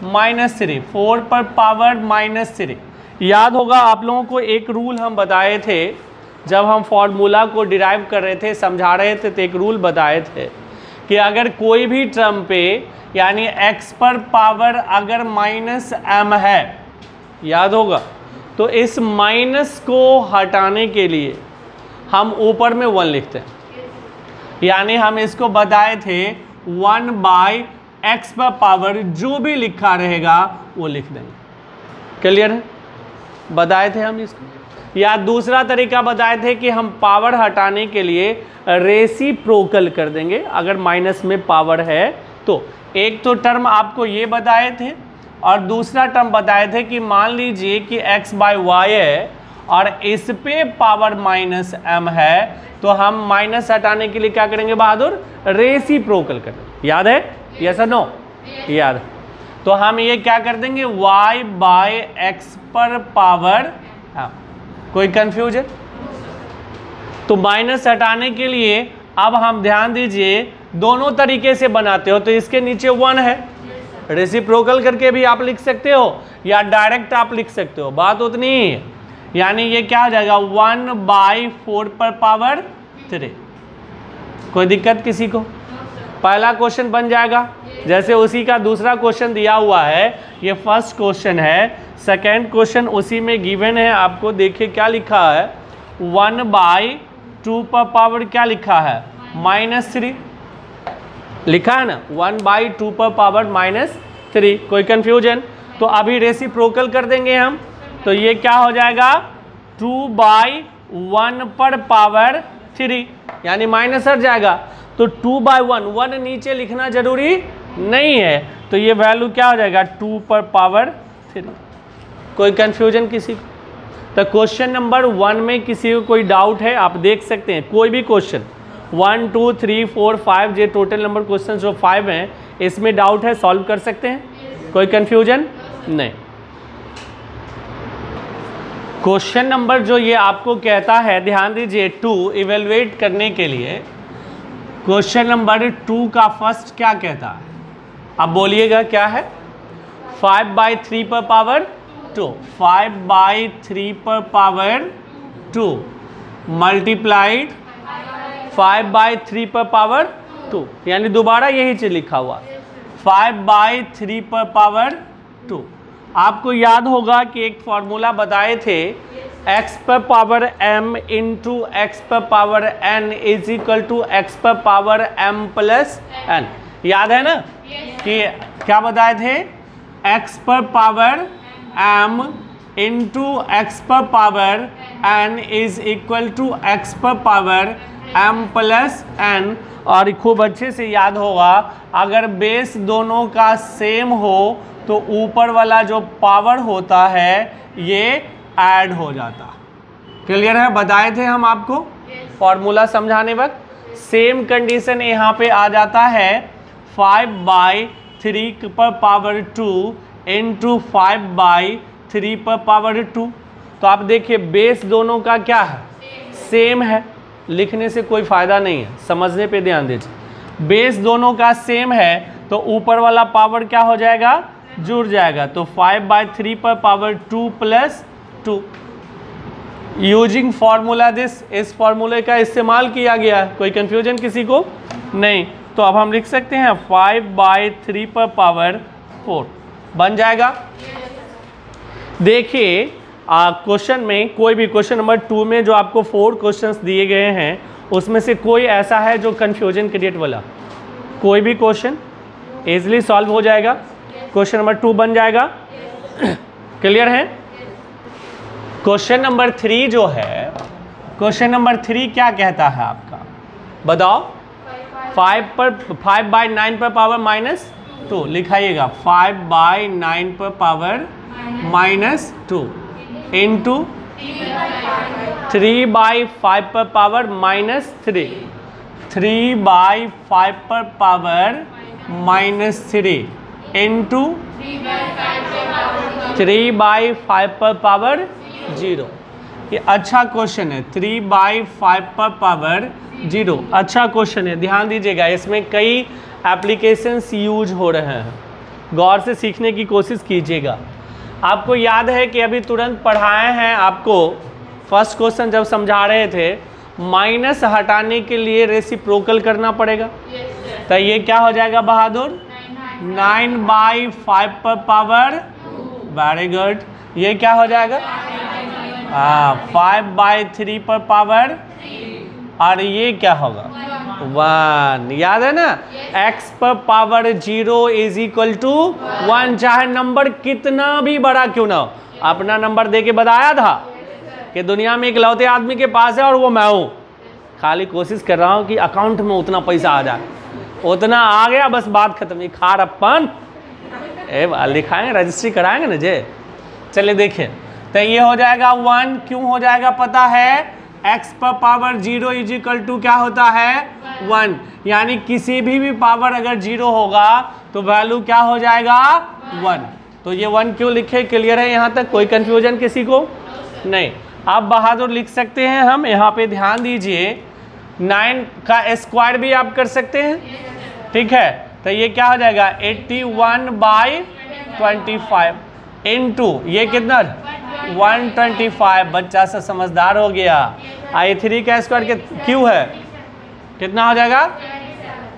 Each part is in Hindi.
-3, 4 पर पावर -3। याद होगा आप लोगों को एक रूल हम बताए थे जब हम फॉर्मूला को डिराइव कर रहे थे, समझा रहे थे, तो एक रूल बताए थे कि अगर कोई भी टर्म पे यानी x पर पावर अगर -m है, याद होगा, तो इस माइनस को हटाने के लिए हम ऊपर में 1 लिखते हैं। यानी हम इसको बताए थे 1/x पर पावर जो भी लिखा रहेगा वो लिख देंगे। क्लियर है? बताए थे हम इसको। या दूसरा तरीका बताए थे कि हम पावर हटाने के लिए रेसिप्रोकल कर देंगे अगर माइनस में पावर है तो। एक तो टर्म आपको ये बताए थे और दूसरा टर्म बताए थे कि मान लीजिए कि x/y है और इस पे पावर -m है, तो हम माइनस हटाने के लिए क्या करेंगे बहादुर? रेसिप्रोकल कर देंगे। याद है? यस और नो? याद है। तो हम ये क्या कर देंगे y/x पर पावर। हाँ, कोई कंफ्यूजन? तो माइनस हटाने के लिए अब हम ध्यान दीजिए दोनों तरीके से बनाते हो, तो इसके नीचे 1 है, रेसिप्रोकल करके भी आप लिख सकते हो या डायरेक्ट आप लिख सकते हो, बात उतनी ही है। यानी ये क्या हो जाएगा 1/4 पर पावर 3। कोई दिक्कत किसी को? पहला क्वेश्चन बन जाएगा। जैसे उसी का दूसरा क्वेश्चन दिया हुआ है, ये फर्स्ट क्वेश्चन है, सेकेंड क्वेश्चन उसी में गिवन है। आपको देखिए क्या लिखा है, 1/2 पर पावर क्या लिखा है -3 लिखा है ना, 1/2 पर पावर -3। कोई कंफ्यूजन? तो अभी रेसिप्रोकल कर देंगे हम, तो ये क्या हो जाएगा 2/1 पर पावर 3, यानी माइनस हट जाएगा। तो 2/1, 1 नीचे लिखना जरूरी नहीं है, तो ये वैल्यू क्या हो जाएगा 2 पर पावर 3। कोई कंफ्यूजन किसी को? तो क्वेश्चन नंबर 1 में किसी को कोई डाउट है आप देख सकते हैं, कोई भी क्वेश्चन 1 2 3 4 5 ये टोटल नंबर क्वेश्चन जो 5 हैं, इसमें डाउट है सॉल्व कर सकते हैं। कोई कंफ्यूजन नहीं। क्वेश्चन नंबर जो ये आपको कहता है, ध्यान दीजिए 2 इवेलुएट करने के लिए क्वेश्चन नंबर 2 का फर्स्ट क्या कहता है, अब बोलिएगा क्या है? 5/3 पर पावर 2, 5/3 पर पावर 2 मल्टीप्लाइड 5/3 पर पावर 2, यानी दोबारा यही चीज लिखा हुआ 5/3 पर पावर 2। आपको याद होगा कि एक फॉर्मूला बताए थे x पर पावर m इंटू एक्स पर power n is equal to X पर पावर m प्लस n। याद है ना कि क्या बताए थे? x पर पावर m इंटू एक्स पर power n is equal to X पर पावर m प्लस n। और खूब अच्छे से याद होगा अगर बेस दोनों का सेम हो तो ऊपर वाला जो पावर होता है ये ऐड हो जाता। क्लियर है? बताए थे हम आपको फॉर्मूला समझाने वक्त। सेम कंडीशन यहाँ पे आ जाता है 5/3 पर पावर 2 इंटू 5/3 पर पावर 2। तो आप देखिए बेस दोनों का क्या है? सेम है। लिखने से कोई फ़ायदा नहीं है, समझने पे ध्यान दीजिए। बेस दोनों का सेम है तो ऊपर वाला पावर क्या हो जाएगा? जुड़ जाएगा। तो 5/3 पर power 2 plus 2 using formula this, इस फार्मूले का इस्तेमाल किया गया। कोई कंफ्यूजन किसी को नहीं? तो अब हम लिख सकते हैं 5/3 पर पावर 4 बन जाएगा। देखिए क्वेश्चन में कोई भी क्वेश्चन नंबर 2 में जो आपको 4 क्वेश्चंस दिए गए हैं उसमें से कोई ऐसा है जो कंफ्यूजन क्रिएट वाला, कोई भी क्वेश्चन इजीली सॉल्व हो जाएगा। क्वेश्चन नंबर 2 बन जाएगा। क्लियर है? क्वेश्चन नंबर 3 जो है, क्वेश्चन नंबर 3 क्या कहता है आपका बताओ? 5/9 पर पावर -2 लिखाइएगा 5/9 पर पावर -2 इंटू 3/5 पर पावर -3, 3/5 पर पावर -3 इंटू 3/5 पर पावर 0। ये अच्छा क्वेश्चन है, 3/5 पर पावर 0 अच्छा क्वेश्चन है। ध्यान दीजिएगा इसमें कई एप्लीकेशंस यूज हो रहे हैं। गौर से सीखने की कोशिश कीजिएगा। आपको याद है कि अभी तुरंत पढ़ाए हैं आपको, फर्स्ट क्वेश्चन जब समझा रहे थे, माइनस हटाने के लिए रेसिप्रोकल करना पड़ेगा। तो ये क्या हो जाएगा बहादुर? 9/5 पर पावर, वेरी गुड। ये क्या हो जाएगा? 5/3 पर पावर, और ये क्या होगा? 1। याद है ना? x पर पावर 0 इज इक्वल टू 1। चाहे नंबर कितना भी बड़ा क्यों ना हो। अपना नंबर दे के बताया था कि दुनिया में इकलौते आदमी के पास है और वो मैं हूँ। खाली कोशिश कर रहा हूँ कि अकाउंट में उतना पैसा आ जाए, उतना आ गया, बस बात खत्म। ये खारप्पन लिखाएंगे, रजिस्ट्री कराएंगे ना जे। चलिए देखिए, तो ये हो जाएगा 1। क्यों हो जाएगा पता है? x पर पावर 0 इज इक्वल टू क्या होता है? 1। यानी किसी भी पावर अगर 0 होगा तो वैल्यू क्या हो जाएगा? 1। तो ये 1 क्यों लिखे? क्लियर है यहाँ तक? कोई कंफ्यूजन किसी को नहीं? आप बहादुर लिख सकते हैं हम। यहाँ पे ध्यान दीजिए, 9 का स्क्वायर भी आप कर सकते हैं, ठीक है? तो ये क्या हो जाएगा? 81/25 इंटू ये कितना? 125। बच्चा से समझदार हो गया। आई 3 का स्क्वायर क्यों है? कितना हो जाएगा?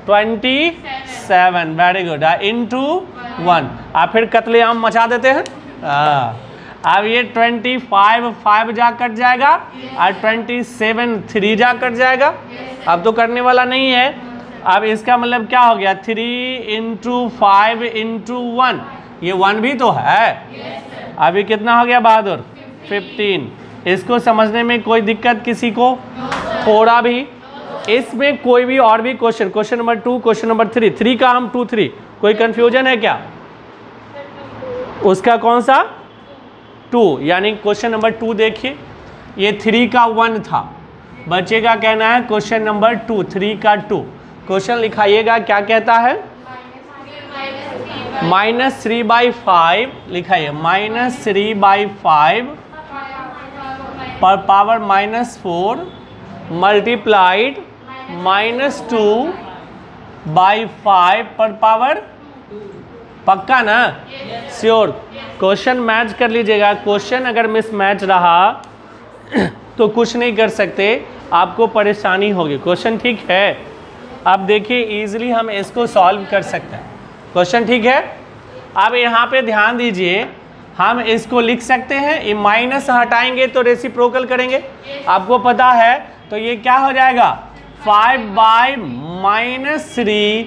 27। Very good. इंटू 1। आप फिर कत्लेआम मचा देते हैं। अब ये 25 5 जा कट जाएगा और 27 3 जा कट जाएगा। अब तो करने वाला नहीं है। अब इसका मतलब क्या हो गया? 3 इंटू 5 इंटू 1। ये 1 भी तो है। अभी कितना हो गया बहादुर? 15। इसको समझने में कोई दिक्कत किसी को? थोड़ा भी? इसमें कोई भी और भी क्वेश्चन नंबर 2, क्वेश्चन नंबर 3 का हम 2 3, कोई कंफ्यूजन है क्या? उसका कौन सा? 2। यानी क्वेश्चन नंबर 2 देखिए, ये 3 का 1 था, बच्चे का कहना है क्वेश्चन नंबर 2, 3 का 2। क्वेश्चन लिखाइएगा, क्या कहता है? -3/5 लिखाइए, -3/5 पर पावर -4 मल्टीप्लाइड -2/5 पर पावर। पक्का ना? श्योर। क्वेश्चन मैच कर लीजिएगा। क्वेश्चन अगर मिसमैच रहा तो कुछ नहीं कर सकते, आपको परेशानी होगी। क्वेश्चन ठीक है? अब देखिए, इजीली हम इसको सॉल्व कर सकते हैं। क्वेश्चन ठीक है? अब यहाँ पे ध्यान दीजिए, हम इसको लिख सकते हैं, ये माइनस हटाएंगे तो रेसिप्रोकल करेंगे, आपको पता है। तो ये क्या हो जाएगा? 5/-3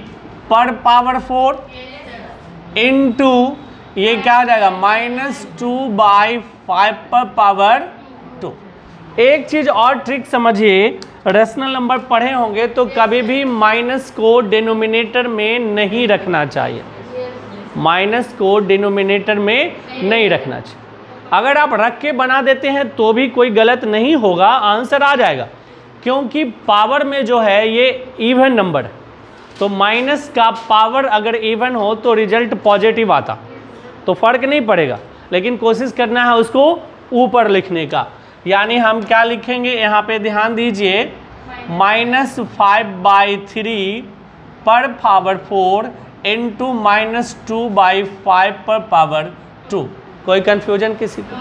पर पावर 4 इंटू ये क्या हो जाएगा? -2/5 पर पावर 2। एक चीज़ और ट्रिक समझिए, रेशनल नंबर पढ़े होंगे तो कभी भी माइनस को डिनोमिनेटर में नहीं रखना चाहिए। माइनस को डिनोमिनेटर में नहीं रखना चाहिए। अगर आप रख के बना देते हैं तो भी कोई गलत नहीं होगा, आंसर आ जाएगा, क्योंकि पावर में जो है ये इवन नंबर है। तो माइनस का पावर अगर इवन हो तो रिजल्ट पॉजिटिव आता, तो फर्क नहीं पड़ेगा, लेकिन कोशिश करना है उसको ऊपर लिखने का। यानी हम क्या लिखेंगे यहाँ पे ध्यान दीजिए, -5/3 पर पावर 4 इंटू -2/5 पर पावर 2। कोई कंफ्यूजन किसी को?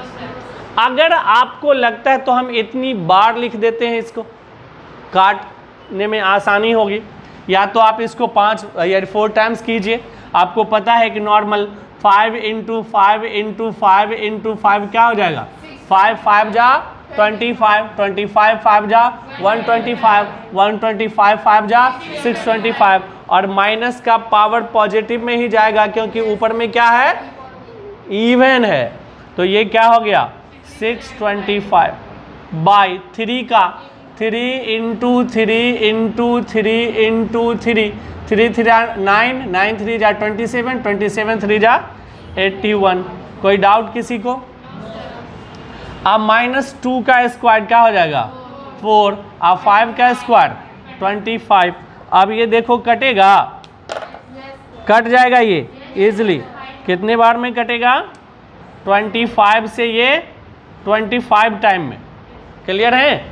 अगर आपको लगता है तो हम इतनी बार लिख देते हैं, इसको काटने में आसानी होगी। या तो आप इसको 5 या 4 टाइम्स कीजिए। आपको पता है कि नॉर्मल 5 इंटू 5 इंटू 5 इंटू 5 क्या हो जाएगा? 5 5 जा 25, 25 5 जा 125, 125 5 जा 625, और माइनस का पावर पॉजिटिव में ही जाएगा क्योंकि ऊपर में क्या है? इवन है। तो ये क्या हो गया? 625/3 का 3 इंटू 3 इंटू 3 इंटू 3, 3 3 9, 9 3 जा 27, 27 3 जा 81। कोई डाउट किसी को? अब -2 का स्क्वायर क्या हो जाएगा? 4। अब 5 का स्क्वायर 25। अब ये देखो कटेगा, कट जाएगा ये इजीली। कितने बार में कटेगा? 25 से ये 25 टाइम में। क्लियर है?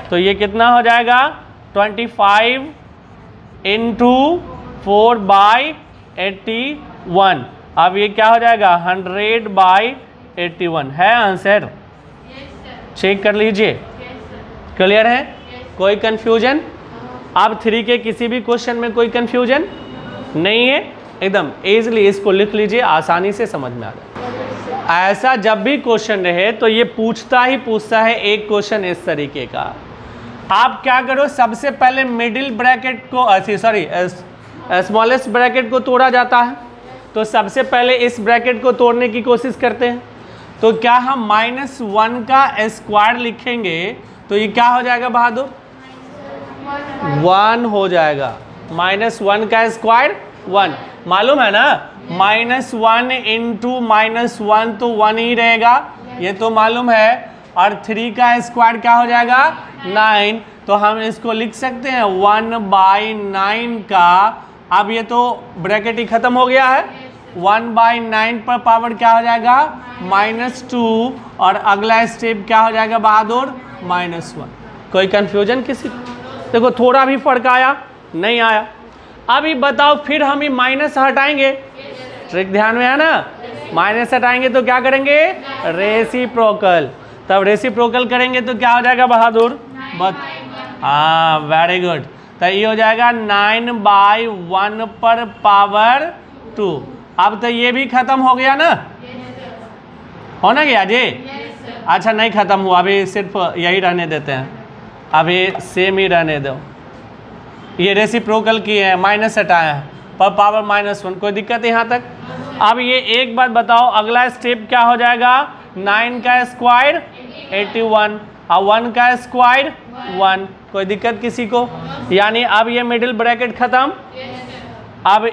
तो ये कितना हो जाएगा? 25 इंटू 4/81। अब ये क्या हो जाएगा 100/81 है आंसर। चेक कर लीजिए। क्लियर है? कोई कंफ्यूजन? अब 3 के किसी भी क्वेश्चन में कोई कंफ्यूजन नहीं है? एकदम इजीली इसको लिख लीजिए, आसानी से समझ में आ जाए। ऐसा जब भी क्वेश्चन रहे तो ये पूछता है एक क्वेश्चन इस तरीके का। आप क्या करो, सबसे पहले मिडिल ब्रैकेट को स्मॉलेस्ट ब्रैकेट को तोड़ा जाता है, तो सबसे पहले इस ब्रैकेट को तोड़ने की कोशिश करते हैं। तो क्या हम -1 का स्क्वायर लिखेंगे तो ये क्या हो जाएगा बहादुर? 1 हो जाएगा। -1 का स्क्वायर 1, मालूम है ना? -1 इंटू -1 तो 1 ही रहेगा, ये तो मालूम है। और 3 का स्क्वायर क्या हो जाएगा 9, तो हम इसको लिख सकते हैं 1/9 का। अब ये तो ब्रैकेट ही खत्म हो गया है। 1/9 पर पावर क्या हो जाएगा -2, और अगला स्टेप क्या हो जाएगा बहादुर -1। कोई कंफ्यूजन किसी? देखो थोड़ा भी फर्क आया नहीं आया। अभी बताओ फिर हम ही माइनस हटाएंगे, ट्रिक ध्यान में है ना? माइनस हटाएंगे तो क्या करेंगे रेसिप्रोकल, तब रेसिप्रोकल करेंगे तो क्या हो जाएगा बहादुर? हाँ वेरी गुड। तो ये हो जाएगा 9/1 पर पावर 2। अब तो ये भी खत्म हो गया ना? हो ना गया जी? अच्छा नहीं खत्म हुआ, अभी सिर्फ यही रहने देते हैं, अभी सेम ही रहने दो। ये रेसिप्रोकल की है, माइनस हटाया है, पर पावर -1, कोई दिक्कत है यहाँ तक? अब ये एक बात बताओ, अगला स्टेप क्या हो जाएगा? 9 का स्क्वायर 81 और 1 का स्क्वायर 1, कोई दिक्कत किसी को? यानी अब ये मिडिल ब्रैकेट खत्म। अब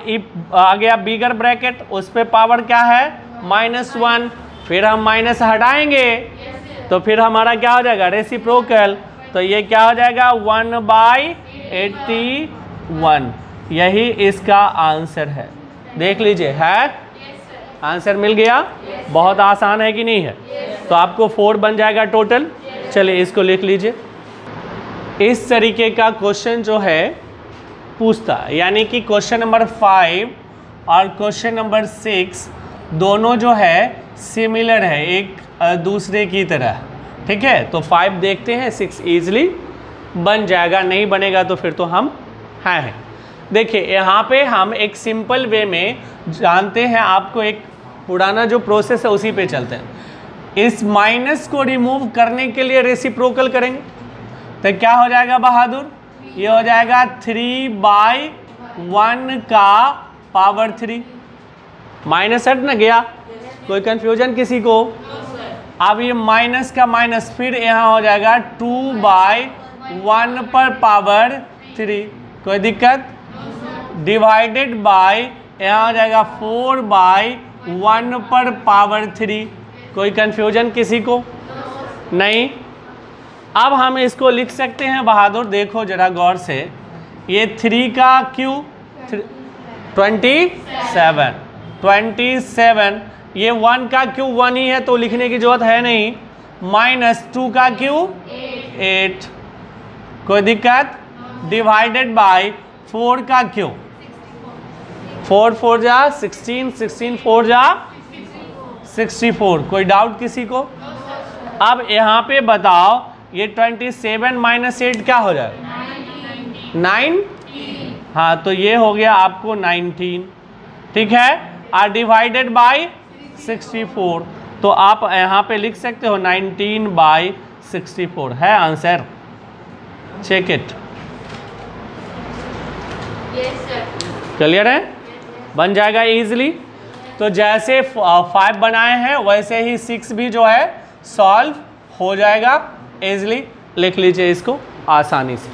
आ गया बिगर ब्रैकेट, उस पे पावर क्या है -1, फिर हम माइनस हटाएंगे तो फिर हमारा क्या हो जाएगा रेसिप्रोकल, तो ये क्या हो जाएगा 1/81। यही इसका आंसर है। देख लीजिए है, आंसर मिल गया। बहुत आसान है कि नहीं है? तो आपको 4 बन जाएगा टोटल। चलिए इसको लिख लीजिए। इस तरीके का क्वेश्चन जो है पूछता है, यानी कि क्वेश्चन नंबर 5 और क्वेश्चन नंबर 6 दोनों जो है सिमिलर है एक दूसरे की तरह। ठीक है, तो 5 देखते हैं, 6 इजीली बन जाएगा, नहीं बनेगा तो फिर तो हम हैं। देखिए यहाँ पे हम एक सिंपल वे में जानते हैं, आपको एक पुराना जो प्रोसेस है उसी पे चलते हैं। इस माइनस को रिमूव करने के लिए रेसिप्रोकल करेंगे तो क्या हो जाएगा बहादुर? ये हो जाएगा 3/1 का पावर 3। माइनस हट न गया? कोई कंफ्यूजन किसी को? अब ये माइनस का माइनस, फिर यहाँ हो जाएगा 2/1 पर पावर 3, कोई दिक्कत? डिवाइडेड बाय यहाँ हो जाएगा 4/1 पर पावर 3, कोई कंफ्यूजन किसी को? नहीं। अब हम इसको लिख सकते हैं बहादुर, देखो जरा गौर से, ये 3 का क्यू 27, ये 1 का क्यू 1 ही है तो लिखने की जरूरत है नहीं, -2 का क्यू 8, कोई दिक्कत? डिवाइडेड बाय 4 का क्यू 4 4 जा 16, 16 4 जा 64, कोई डाउट किसी को? अब यहाँ पे बताओ ये 27 - 8 क्या हो जाएगा 9। हाँ तो ये हो गया आपको 19, ठीक है, और डिवाइडेड बाय 64, तो आप यहाँ पे लिख सकते हो 19/64 है आंसर। Check it. क्लियर है? बन जाएगा इजीली। तो जैसे 5 बनाए हैं वैसे ही 6 भी जो है सॉल्व हो जाएगा इजीली। लिख लीजिए इसको आसानी से।